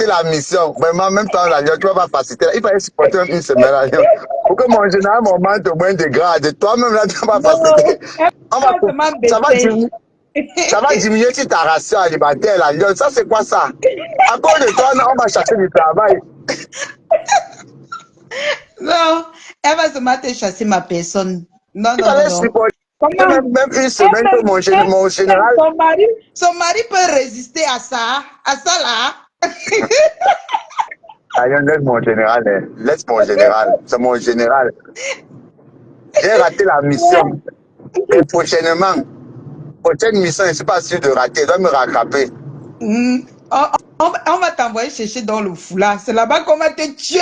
raté la mission. Vraiment, même temps, là, tu vas pas faciliter. Il fallait supporter même une semaine. Là. Pour que mon général m'augmente au moins de grade. Toi-même, là, tu vas pas Non, faciliter. elle va seulement Ça va baisser. diminuer. Ça va diminuer sur ta ration alimentaire. Là. Ça, c'est quoi ça? À cause de toi, on va chercher du travail. Non, elle va seulement te chasser ma personne. Non, Il non, non, fallait non. supporter Comment? même une semaine que mon général. Son mari peut résister à ça là. Allez, laisse mon général. Hein. Laisse mon général. C'est mon général. J'ai raté la mission. Mais prochainement, prochaine mission, je ne suis pas sûr de rater. Je dois me rattraper. On va t'envoyer chercher dans le foulard. C'est là-bas qu'on va te tuer.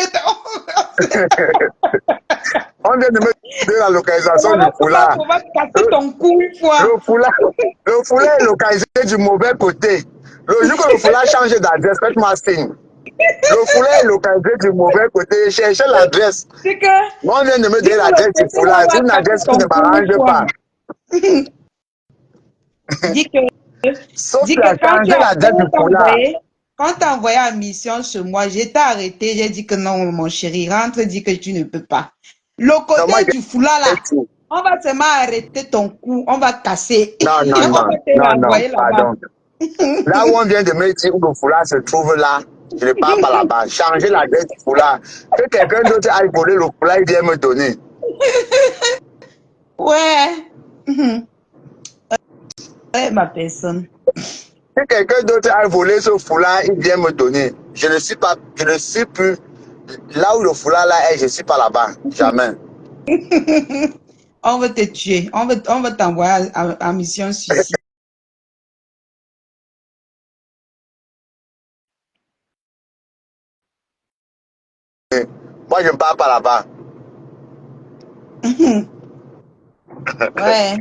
On vient de me donner la localisation du Là-bas foulard. qu'on va te casser ton cou une fois. Le foulard est localisé du mauvais côté. Le jour que le foulard change d'adresse, faites-moi signe. Le foulard est localisé du mauvais côté. Cherchez l'adresse. C'est que. On vient de me donner l'adresse du foulard. C'est une adresse qui ne m'arrange pas. Dis que, Sauf dis que que quand tu changer l'adresse du foulard. quand t'as envoyé en mission chez moi, j'étais arrêté, j'ai dit que non, mon chéri, rentre, dis que tu ne peux pas. Le côté du foulard là, on va seulement arrêter ton cou, on va casser. Non, non, on non, va te renvoyer là-bas. pardon. Là où on vient de me dire où le foulard se trouve là, je ne pars pas là-bas. Changer l'adresse du foulard. Que quelqu'un d'autre aille voler le foulard, il vient me donner. Ouais. Ouais, ma personne. Que quelqu'un d'autre aille voler ce foulard, il vient me donner. Je ne suis plus là où le foulard là est, je ne suis pas là-bas. Jamais. On va te tuer. On va t'envoyer en mission suicide. Moi, je ne pars pas là-bas. Ouais.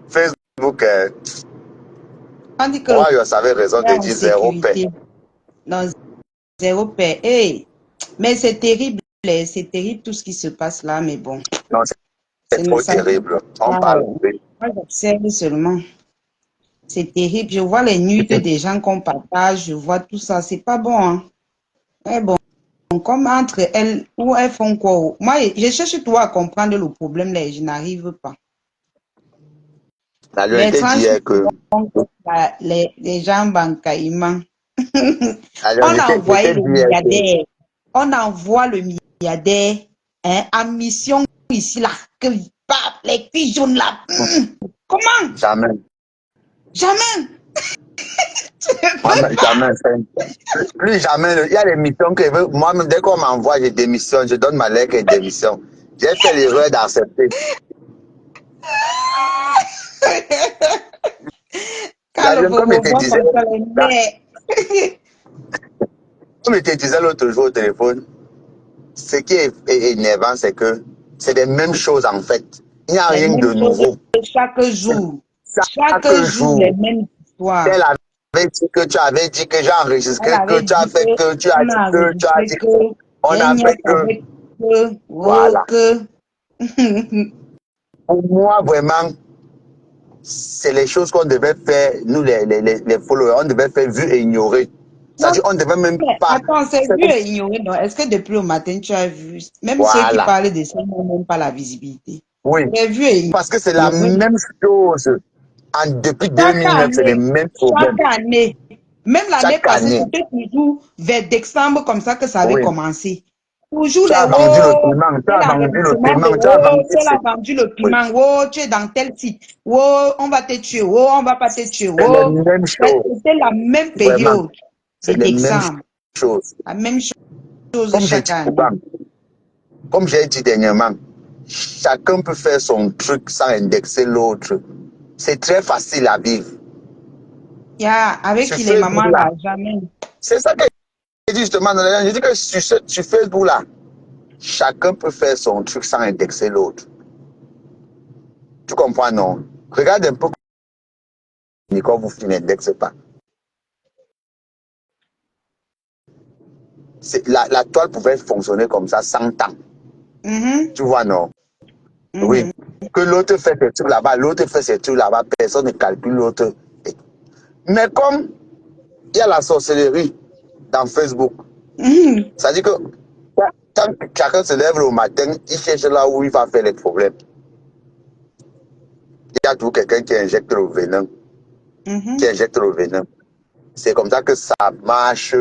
Facebook, On dit que moi, vous avez raison de dire zéro paix. Non, zéro paix. Hey, mais c'est terrible tout ce qui se passe là, mais bon. Non, c'est trop terrible. On parle. Moi, j'observe seulement. C'est terrible. Je vois les nuits des gens qu'on partage, je vois tout ça. C'est pas bon, hein. Mais bon, comme entre elles, où elles font quoi? Moi, je cherche tout à comprendre le problème, là, et je n'arrive pas. La vérité dit que les gens bancaïments. on a envoyé le milliardaire. On envoie le milliardaire en mission ici, là. Que les filles jaunes là. Comment? Jamais. Jamais. Jamais. Plus jamais. Il y a des missions que moi-même, dès qu'on m'envoie, je démissionne. Je donne ma lettre et démission. J'ai fait l'erreur d'accepter. Comme je te disais l'autre jour au téléphone, ce qui est énervant, c'est que c'est les mêmes choses en fait. Il n'y a rien de nouveau. Chaque jour. Chaque jour, les mêmes histoires. Elle avait dit que tu avais dit que j'ai enregistré, que tu as fait que, tu as dit que, tu as dit que, on a fait que. Voilà. Pour moi, vraiment, c'est les choses qu'on devait faire, nous les followers, on devait faire vu et ignorer. C'est-à-dire, on devait même pas. Attends, c'est vu et ignoré, non? Est-ce que depuis le matin, tu as vu? Même ceux qui parlaient de ça n'ont même pas la visibilité. Oui. Vu et ignoré. Parce que c'est la même chose. Depuis 2009, c'est les mêmes problèmes. Chaque année. Même l'année passée, c'était toujours vers décembre comme ça que ça avait commencé. Toujours tu as vendu le piment, tu as vendu le piment, tu as vendu le piment, oh, tu es dans tel site, oh, on va te tuer, oh, on va pas te tuer, oh. C'était la même période de décembre. La même chose chaque année. Comme j'ai dit dernièrement, chacun peut faire son truc sans indexer l'autre. C'est très facile à vivre. Avec les mamans là, jamais. C'est ça que je dis justement. Je dis que sur Facebook là, chacun peut faire son truc sans indexer l'autre. Tu comprends, non? Regarde un peu quand vous n'indexez pas. La toile pouvait fonctionner comme ça 100 ans. Tu vois, non? Oui. Que l'autre fait ses trucs là-bas, l'autre fait ses trucs là-bas, personne ne calcule l'autre. Mais comme il y a la sorcellerie, dans Facebook. Mhm. Ça dit que quand chacun se lève le matin, il cherche là où il va faire les problèmes. Il y a toujours quelqu'un qui injecte le venin. Qui Mhm. injecte le venin. C'est comme ça que ça marche.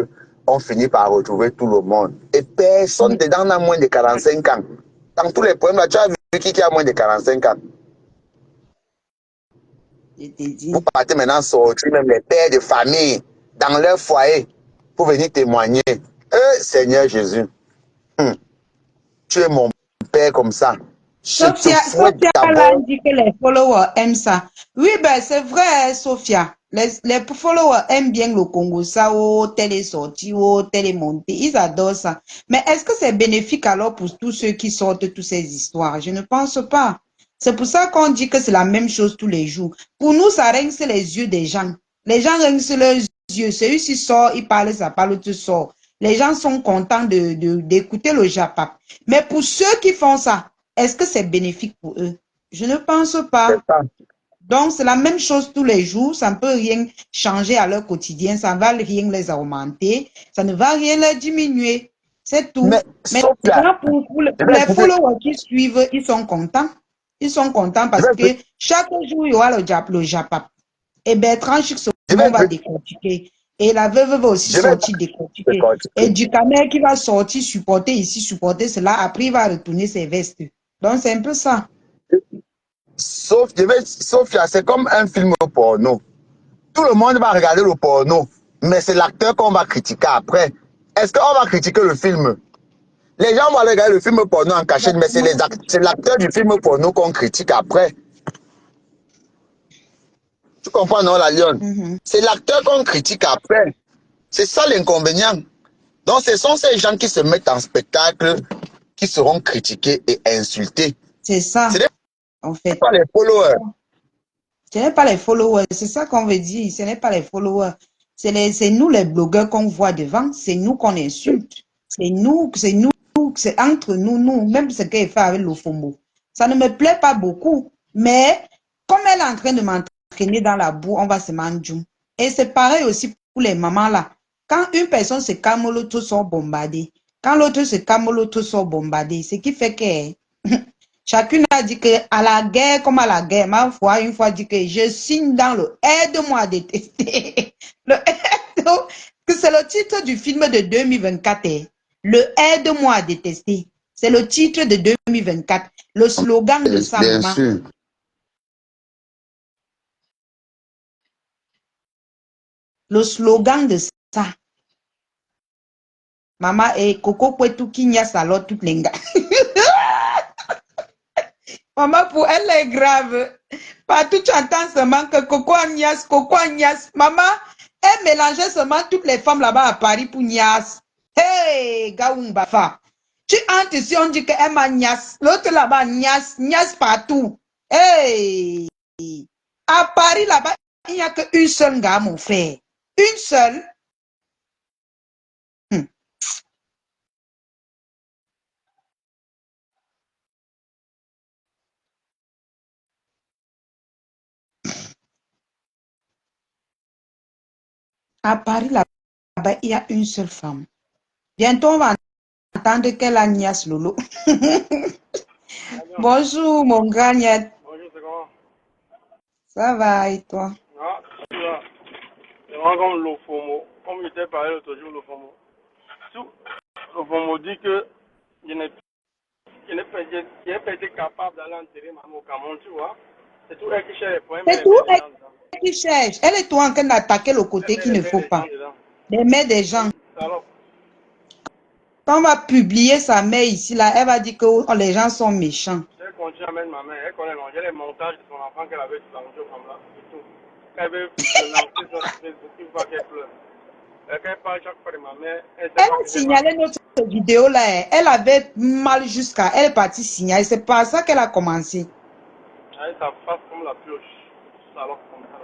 On finit par retrouver tout le monde. Et personne dedans n'a moins de 45 ans. Dans tous les problèmes, là, tu as vu qui a moins de 45 ans. Je te Vous dis. partez maintenant sortir même les pères de famille dans leur foyer pour venir témoigner. Seigneur Jésus, tu es mon père comme ça. Je te fouette Sophia là d'abord. dit que les followers aiment ça. Oui, ben c'est vrai, hein, Sophia. Les followers aiment bien le Congo, ça, oh, tel est sorti, oh, tel est monté. Ils adorent ça. Mais est-ce que c'est bénéfique alors pour tous ceux qui sortent toutes ces histoires? Je ne pense pas. C'est pour ça qu'on dit que c'est la même chose tous les jours. Pour nous, ça rince les yeux des gens. Les gens rincent leurs yeux. Celui-ci sort, il parle, ça parle, tu sors. Les gens sont contents d'écouter le Japap. Mais pour ceux qui font ça, est-ce que c'est bénéfique pour eux? Je ne pense C'est pas. ça. Donc, c'est la même chose tous les jours. Ça ne peut rien changer à leur quotidien. Ça ne va rien les augmenter. Ça ne va rien les diminuer. C'est Mais tout. sauf là, Maintenant, je pour vais les trouver, followers qui suivent, ils sont contents. Ils sont contents je parce vais, que chaque jour, il y aura le Japap. Et Bertrand je Chixomon va vais, décortiquer. Et la veuve va aussi je vais sortir décortiquer. Et décortiquer. du Camer qui va sortir supporter ici, supporter cela. Après, il va retourner ses vestes. Donc, c'est un peu ça. Sauf là, c'est comme un film porno. Tout le monde va regarder le porno, mais c'est l'acteur qu'on va critiquer après. Est-ce qu'on va critiquer le film? Les gens vont aller regarder le film porno en cachette, mais c'est l'acteur du film porno qu'on critique après. Tu comprends, non, la lionne? Mhm. C'est l'acteur qu'on critique après. C'est ça l'inconvénient. Donc, ce sont ces gens qui se mettent en spectacle qui seront critiqués et insultés. C'est Ce ça, n'est en fait. pas les followers. Ce n'est pas les followers. C'est ça qu'on veut dire. Ce n'est pas les followers. C'est nous, les blogueurs qu'on voit devant. C'est nous qu'on insulte. C'est nous, c'est entre nous, nous. Même ce qu'elle fait avec le FOMO. Ça ne me plaît pas beaucoup. Mais, comme elle est en train de m'entraîner dans la boue, on va se manger. Et c'est pareil aussi pour les mamans là. Quand une personne se calme, l'autre sort bombardé. Quand l'autre se calme, l'autre sort bombardé. Ce qui fait que chacune a dit que à la guerre comme à la guerre, ma foi, une fois dit que je signe dans le aide-moi à détester. Que c'est le titre du film de 2024. Le aide-moi à détester. C'est le titre de 2024. Le slogan de sa Bien maman. sûr. Le slogan de ça. Maman et Coco Kwetu Kinya Salot tout les gars. Maman, pour elle est grave. Partout, tu entends seulement que Coco Agnès, Coco Agnès. Maman, elle mélangeait seulement toutes les femmes là-bas à Paris pour Nias. Hey, Gaoum Bafa. Tu entres ici, on dit qu'elle m'a Nias. L'autre là-bas, Nias, Nias partout. Hey, à Paris là-bas, il n'y a qu'une seule gars, mon frère. Une seule. Hmm. À Paris là-bas, il y a une seule femme. Bientôt, on va entendre qu'elle a Nias Lolo. Bonjour, mon grand Niat. Bonjour, c'est comment? Ça va et toi? Ah, tu vois, c'est vraiment comme l'OFOMO. Comme je t'ai parlé l'autre jour, l'OFOMO. Tout, l'OFOMO dit que je n'ai pas été capable d'aller enterrer maman au Cameroun, tu vois. C'est tout elle qui cherche les problèmes, mais C'est les tout met des elle gens dedans. qui cherche. Elle est toi en train d'attaquer le côté Elle qu'il ne met faut des pas. gens dedans. D'aimer des gens. Alors, Quand on va publier sa mère ici, là, elle va dire que oh, les gens sont méchants. elle continue à mettre ma mère, elle connaît les montages de son enfant qu'elle avait sur la radio comme là, et tout. Elle veut le lancer sur Facebook, il faut qu'elle pleure. Elle parle chaque fois de ma mère, elle ne Elle sait pas a que j'ai mal. signalé notre vidéo là. Elle avait mal jusqu'à. Elle est partie signaler. C'est par ça qu'elle a commencé. Avec sa face comme la pioche. Alors, comme ça.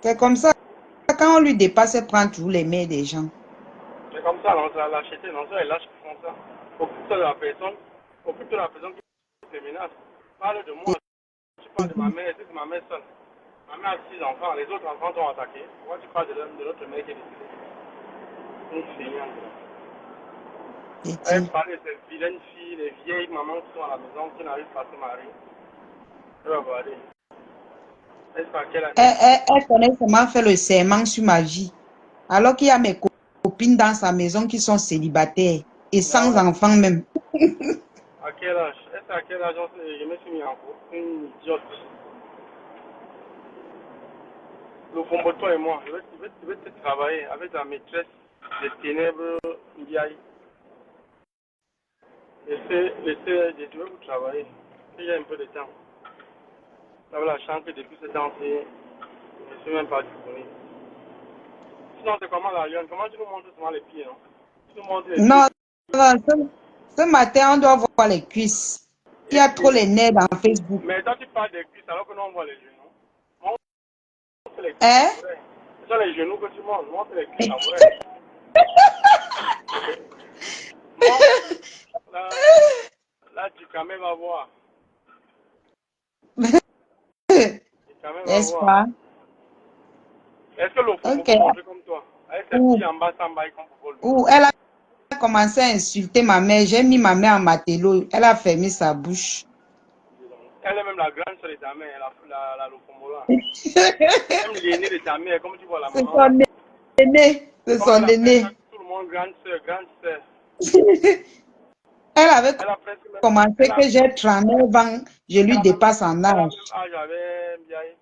C'est comme ça. Quand on lui dépasse, elle prend toujours les mains des gens. C'est comme ça, non, ça l'a acheté, non, ça, elle lâche qui font ça. Occupe-toi de la personne, occupe-toi de la personne qui te menace. Parle de moi, tu parles de ma mère, c'est ma mère seule. Ma mère a 6 enfants, les autres enfants t'ont attaqué. Pourquoi tu parles de l'autre mère qui est décédée? Une feignante. Et Elle tu- parle de ces vilaines filles, les vieilles mamans qui sont à la maison, qui n'arrivent pas à se marier. Elle va regarder. Elle sait pas quelle année. Elle connaît comment faire le serment sur ma vie. Alors qu'il y a mes copines dans sa maison qui sont célibataires et Ah sans ouais. enfants même. À quel âge? Elle sait à quel âge je me suis mis en cours. Une idiote. Le Fomboto et moi, je vais te travailler avec la maîtresse des ténèbres Ndiaye. Je vais vous travailler. Si j'ai un peu de temps. Vous avez la chance que depuis ce temps-ci, je ne suis même pas disponible. Sinon, c'est comment la lionne? Comment tu nous montres souvent les pieds, non? Tu nous montres les pieds. Non, non, ce matin, on doit voir les cuisses. Il y a trop les nerfs dans Facebook. Mais toi, tu parles des cuisses alors que nous, on voit les genoux. Moi, on montre les cuisses Hein? en vrai. Ce sont les genoux que tu montres. Montre les cuisses en vrai. Montre. Là, tu quand même va voir. Tu quand même va N'est-ce voir. pas? Est-ce que le Fombo Ok. peut manger comme toi? Avec ses Ou, pieds en bas, sans bail comme pour le ou elle a commencé à insulter ma mère. J'ai mis ma mère en matelot. Elle a fermé sa bouche. Elle est même la grande soeur de ta mère, la Lofombola. C'est Même l'aînée de ta mère, comme tu vois la maman là. son aîné. C'est Comme elle son appelle aîné. tout le monde grande soeur, grande soeur. Elle avait Elle a presque même, commencé que j'ai 39 ans. Je lui dépasse en elle a âge. même âge avec Biaye.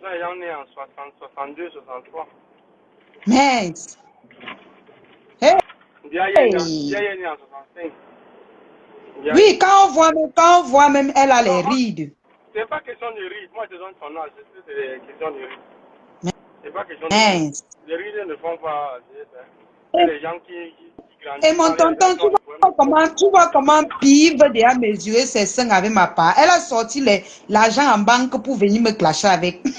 Là, j'en ai en 60, 62, 63. Mince. Biaye Hey. est né en 65. Biaye. Oui, quand on voit même, elle a les Non, rides. c'est pas question de rire. Moi, je te donne son âge. C'est question de rire. C'est pas question de rire. Mince. Les rides ne font pas. C'est les gens qui Et grandissent mon mal. Il y a des gens tonton, qui ont des problèmes de tu vois comment Pive a mesuré ses seins avec ma part. Elle a sorti l'argent en banque pour venir me clasher avec. Quel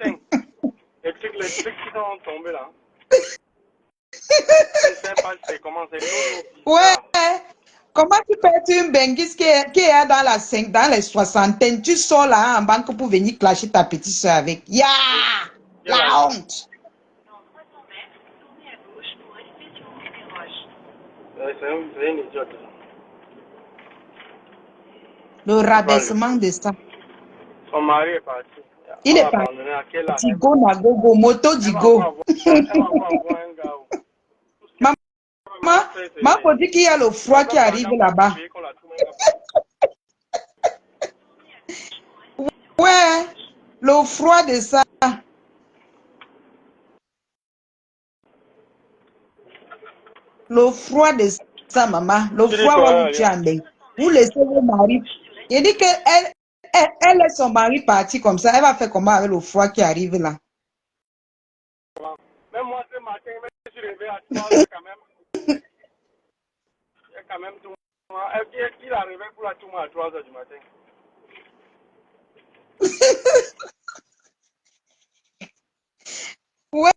5? Les trucs qui sont tombés là. Je ne sais pas c'est comment, c'est nono Ouais. bizarre. Comment tu peux être une benguise qui est dans les soixantaines, tu sors là en banque pour venir clasher ta petite soeur avec. Ya! Quel âge? La honte! C'est une idiote. Le C'est pas le rabaissement tout. de ça. Son mari est parti. Il On est l'a abandonné à quel âge? parti go na gogo, moto Elle va encore digo. avoir un gars. Tout ce qu'elle va maintenant faire, Ma faut c'est. dire qu'il y a le Elle n'a froid qui même arrive l'argent pour encore là-bas. payer qu'on la trouve un gars. Ouais, le froid de ça. Le froid de ça, maman. Le Tu dis froid quoi, va vous tuer Alliance? en dingue. Vous laissez vos maris. Il dit elle laisse son mari partir comme ça. Elle va faire comment avec le froid qui arrive là? Même moi, ce matin, même si je suis réveillé à 3 heures quand même. Il y a quand même tout. Il a réveillé pour la tout à 3 heures du matin. Ouais.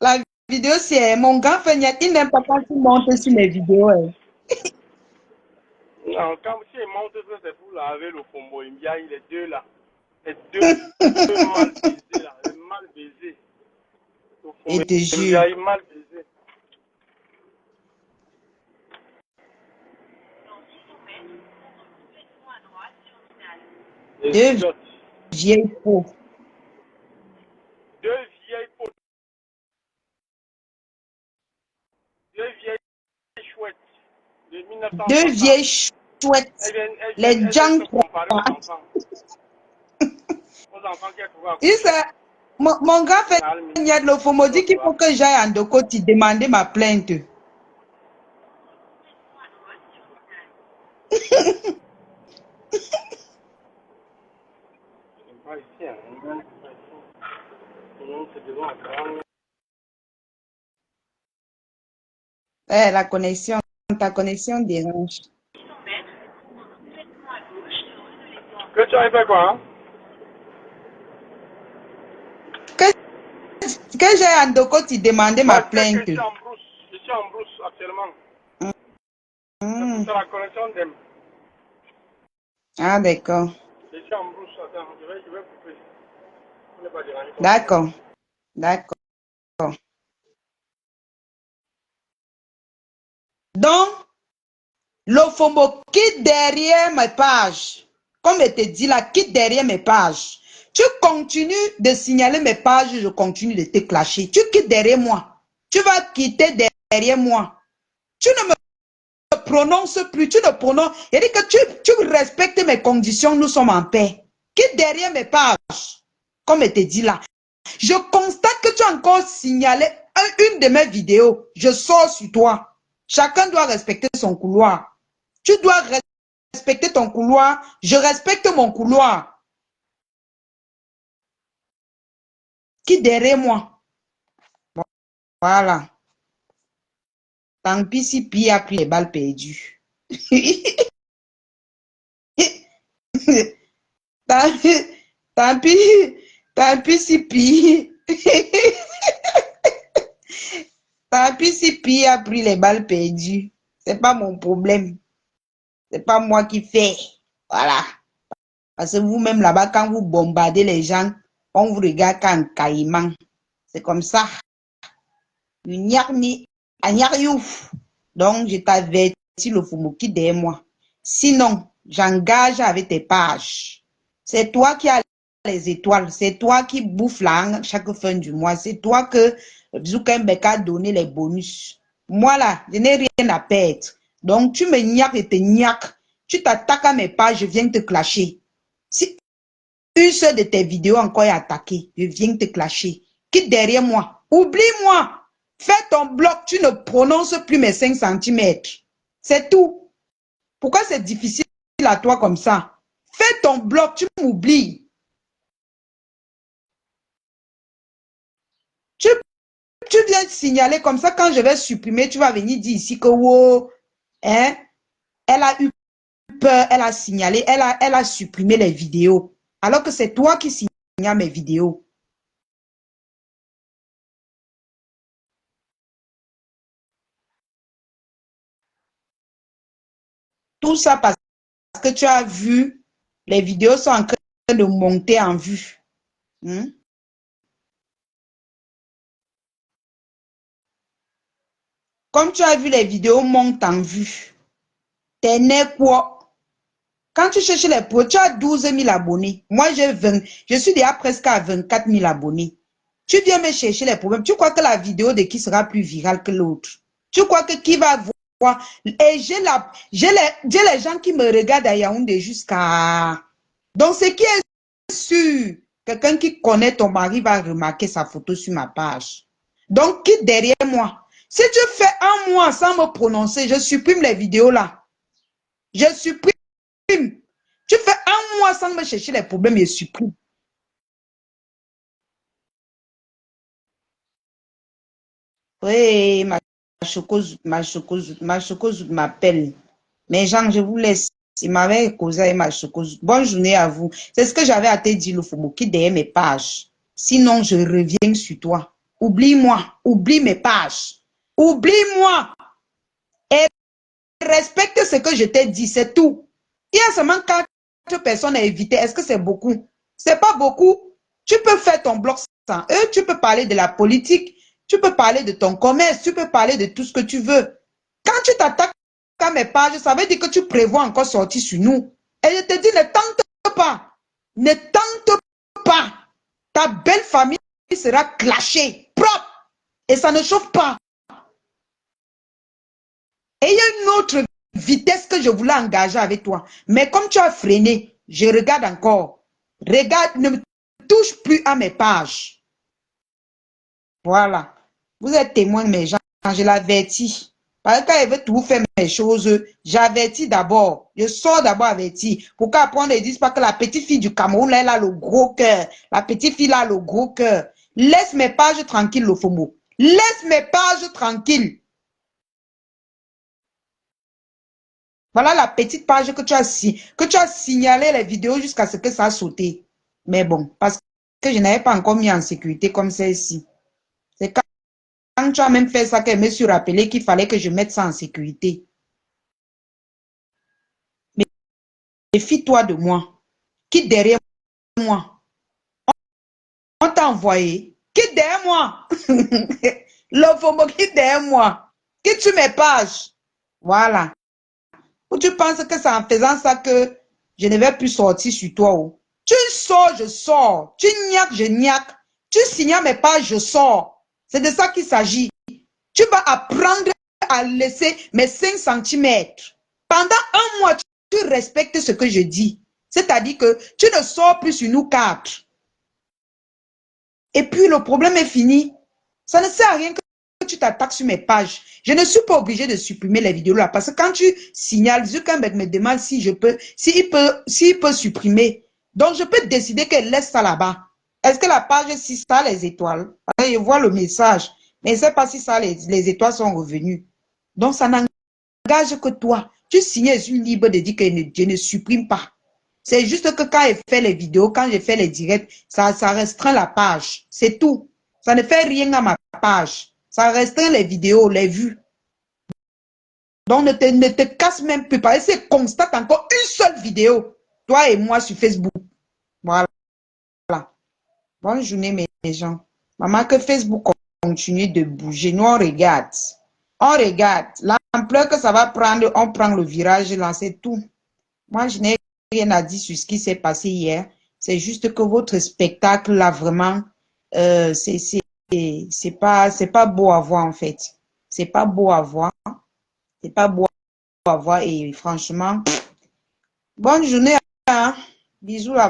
La vidéo, c'est mon grand feignet. Il n'aime pas quand tu montes sur mes vidéos. Hein. Non, quand si il monte, c'est pour laver le combo. Il y a les deux là. Les deux mal baisés là. Les mal baisés. Le combo, Je te il y jure. a mal baisé. Les Deux idiotes. vieilles peaux. Deux vieilles potes. Deux vieilles chouettes. De Deux 1960. vieilles chouettes. Elles Les viennent gens se comparer aux enfants. Aux enfants qui ont trouvé à il coucher. sait, mon grand frère, il y a de l'ophomo dit qu'il faut que j'aille en Dokoti demander ma plainte. C'est pas ici, hein. Non, c'est pas ici. Non, c'est devant. La connexion, ta connexion dérange. Que tu as fait quoi, hein? Que, que j'aille en Dokoti demander ma Moi, je sais que plainte. je suis en brousse. Je suis en brousse actuellement. C'est pour Hmm. ça la connexion d'aime. Ah, d'accord. Je suis en brousse. Attends, je vais couper. On n'est pas dérangé comme ça. D'accord. D'accord. Donc, le FOMO quitte derrière mes pages. Comme je te dis là, quitte derrière mes pages. Tu continues de signaler mes pages, je continue de te clasher. Tu quittes derrière moi. Tu vas quitter derrière moi. Tu ne me prononces plus, tu ne prononces. Il dit que tu respectes mes conditions, nous sommes en paix. Quitte derrière mes pages. Comme je te dis là. Je constate que tu as encore signalé une de mes vidéos. Je sors sur toi. Chacun doit respecter son couloir. Tu dois respecter ton couloir. Je respecte mon couloir. Qui derrière moi? Voilà. Tant pis si Pi a pris les balles perdues. tant pis si Pi. Tant pis si Pi a pris les balles perdues. C'est pas mon problème. C'est pas moi qui fais. Voilà. Parce que vous-même là-bas, quand vous bombardez les gens, on vous regarde comme un caïman. C'est comme ça. Donc, je t'avertis le FOMO qui derrière moi. Sinon, j'engage avec tes pages. C'est toi qui as les étoiles. C'est toi qui bouffe la chaque fin du mois. C'est toi que Zuckerberg a donné les bonus. Moi là, je n'ai rien à perdre. Donc, tu me niaques et te niaques. Tu t'attaques à mes pages, je viens te clasher. Si une seule de tes vidéos encore est attaquée, je viens te clasher. Quitte derrière moi. Oublie-moi. Fais ton bloc, tu ne prononces plus mes 5 centimètres. C'est tout. Pourquoi c'est difficile à toi comme ça? Fais ton bloc, tu m'oublies. Tu viens de signaler comme ça, quand je vais supprimer, tu vas venir dire ici que wow, hein, elle a eu peur, elle a signalé, elle a supprimé les vidéos. Alors que c'est toi qui signales mes vidéos. Tout ça parce que tu as vu, les vidéos sont en train de monter en vue. Comme tu as vu, les vidéos montent en vue. T'es né quoi? Quand tu cherches les pros, tu as 12 000 abonnés. Moi, je suis déjà presque à 24 000 abonnés. Tu viens me chercher les problèmes. Tu crois que la vidéo de qui sera plus virale que l'autre? Tu crois que qui va voir? Et j'ai les gens qui me regardent à Yaoundé jusqu'à... Donc, ce qui est sûr, quelqu'un qui connaît ton mari va remarquer sa photo sur ma page. Donc, quitte derrière moi. Si tu fais un mois sans me prononcer, je supprime les vidéos là. Je supprime. Tu fais un mois sans me chercher les problèmes, je supprime. Oui, ma chocozoute m'appelle. Mais Jean, je vous laisse. Il m'avait causé avec ma chocozoute. Bonne journée à vous. C'est ce que j'avais à te dire, le FOMO, qui derrière mes pages. Sinon, je reviens sur toi. Oublie-moi. Oublie mes pages. Oublie-moi. Et respecte ce que je t'ai dit, c'est tout. Il y a seulement 4 personnes à éviter. Est-ce que c'est beaucoup? C'est pas beaucoup. Tu peux faire ton blog sans eux, tu peux parler de la politique, tu peux parler de ton commerce, tu peux parler de tout ce que tu veux. Quand tu t'attaques à mes pages, ça veut dire que tu prévois encore sortir sur nous. Et je te dis, ne tente pas. Ne tente pas. Ta belle famille sera clashée, propre. Et ça ne chauffe pas. Et il y a une autre vitesse que je voulais engager avec toi. Mais comme tu as freiné, je regarde encore. Regarde, ne me touche plus à mes pages. Voilà. Vous êtes témoin de mes gens. Je l'avertis. Parce que quand elle veut tout faire mes choses, j'avertis d'abord. Je sors d'abord averti. Pourquoi après on ne dit pas que la petite fille du Cameroun, elle a le gros cœur. La petite fille a le gros cœur. Laisse mes pages tranquilles, le FOMO. Laisse mes pages tranquilles. Voilà la petite page que tu as signalé les vidéos jusqu'à ce que ça a sauté. Mais bon, parce que je n'avais pas encore mis en sécurité comme celle-ci. C'est quand tu as même fait ça que je me suis rappelé qu'il fallait que je mette ça en sécurité. Mais méfie-toi de moi. Qui derrière moi? On t'a envoyé. quitte derrière moi. Le FOMO, quitte derrière moi. Quitte sur mes pages. Voilà. Ou tu penses que c'est en faisant ça que je ne vais plus sortir sur toi. Oh. Tu sors, je sors. Tu niaques, je niaque. Tu signales mes pages, je sors. C'est de ça qu'il s'agit. Tu vas apprendre à laisser mes 5 centimètres. Pendant un mois, tu respectes ce que je dis. C'est-à-dire que tu ne sors plus sur nous 4. Et puis le problème est fini. Ça ne sert à rien que tu t'attaques sur mes pages. Je ne suis pas obligé de supprimer les vidéos là. Parce que quand tu signales, Zuckerberg me demande si je peux, s'il peut supprimer. Donc je peux décider qu'elle laisse ça là-bas. Est-ce que la page, si ça les étoiles? Je vois le message. Mais je ne sais pas si ça, les étoiles sont revenues. Donc ça n'engage que toi. Tu signes, je suis libre de dire que je ne supprime pas. C'est juste que quand je fais les vidéos, quand je fais les directs, ça restreint la page. C'est tout. Ça ne fait rien à ma page. Ça restreint les vidéos, les vues. Donc ne te casse même plus. Parce que c'est constate encore une seule vidéo. Toi et moi sur Facebook. Voilà. Bonne journée mes gens. Maman, que Facebook continue de bouger. Nous on regarde. On regarde. L'ampleur que ça va prendre, on prend le virage là, c'est tout. Moi, je n'ai rien à dire sur ce qui s'est passé hier. C'est juste que votre spectacle, là, vraiment, c'est pas beau à voir, en fait. C'est pas beau à voir. C'est pas beau à voir. Et franchement, bonne journée, hein. Bisous là.